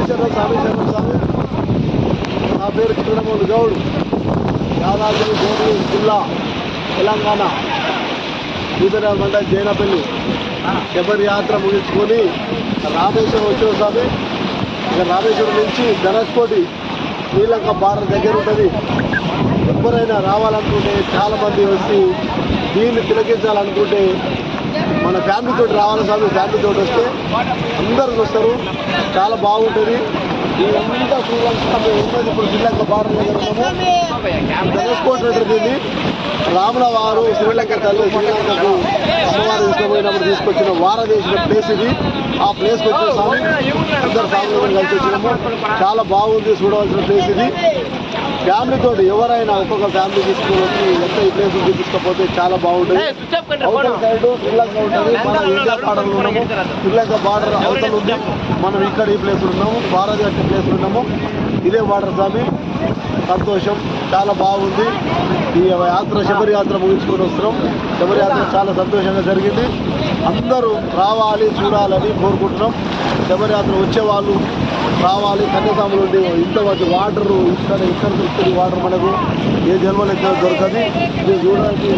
శరణం స్వామి శరణం స్వామి. నా పేరు కృష్ణమూర్తి గౌడ్, యాదాద్రి భువనగిరి జిల్లా, తెలంగాణ. ఈతరాల మండలం జైనపల్లి శబరి యాత్ర ముగించుకొని రామేశ్వరం వచ్చిన స్వామి. ఇక రామేశ్వరం నుంచి ధనుష్కోటి శ్రీలంక బార్డర్ దగ్గర ఉంటుంది. ఎవరైనా రావాలనుకుంటే చాలామంది వచ్చి దీన్ని తిలకించాలనుకుంటే మన ఫ్యామిలీతో రావాలి స్వామి. ఫ్యామిలీతో వస్తే అందరూ వస్తారు, చాలా బాగుంటుంది. ఇదంతా చూడాల్సిన ఉన్నది. ఇప్పుడు శ్రీలంక బార్డర్ దగ్గర ఉన్నాము. ధనుష్కోటి ఉంటుంది. రాముల వారు శ్రీలంక తల్లి శ్రీలంకకు అమ్మవారు తీసుకుపోయినప్పుడు తీసుకొచ్చిన వారదేశిన ప్లేస్ ఇది. ఆ ప్లేస్కి వచ్చిన స్వామి అందరు ఫ్యామిలీ కలిసి వచ్చినాము. చాలా బాగుంది, చూడవలసిన ప్లేస్ ఇది. ఫ్యామిలీతో ఎవరైనా ఒక్కొక్క ఫ్యామిలీ తీసుకుని వచ్చి ఎంత ఈ ప్లేస్ తీసుకపోతే చాలా బాగుంటుంది. అవతల సైడ్ శ్రీలంక ఉంటుంది, మనం ఇండియా బార్డర్లో ఉన్నాము. శ్రీలంక బార్డర్ అవతల ఉంది, మనం ఇక్కడ ఈ ప్లేస్ ఉన్నాము, భారతదేశ ప్లేస్ ఉన్నాము. ఇదే బార్డర్ స్వామి. సంతోషం, చాలా బాగుంది. ఈ యాత్ర శబరి యాత్ర ముగించుకొని వస్తున్నాం. శబరి యాత్ర చాలా సంతోషంగా జరిగింది. అందరూ రావాలి, చూడాలని కోరుకుంటున్నాం. శబరి యాత్ర వచ్చేవాళ్ళు రావాలి. కన్యాకుమారి నుండి ఇంతవరకు వాటరు ఇక్కడ దొరుకుతుంది. వాటర్ మనకు ఏ జన్మలో దొరకదు. ఇది చూడడానికి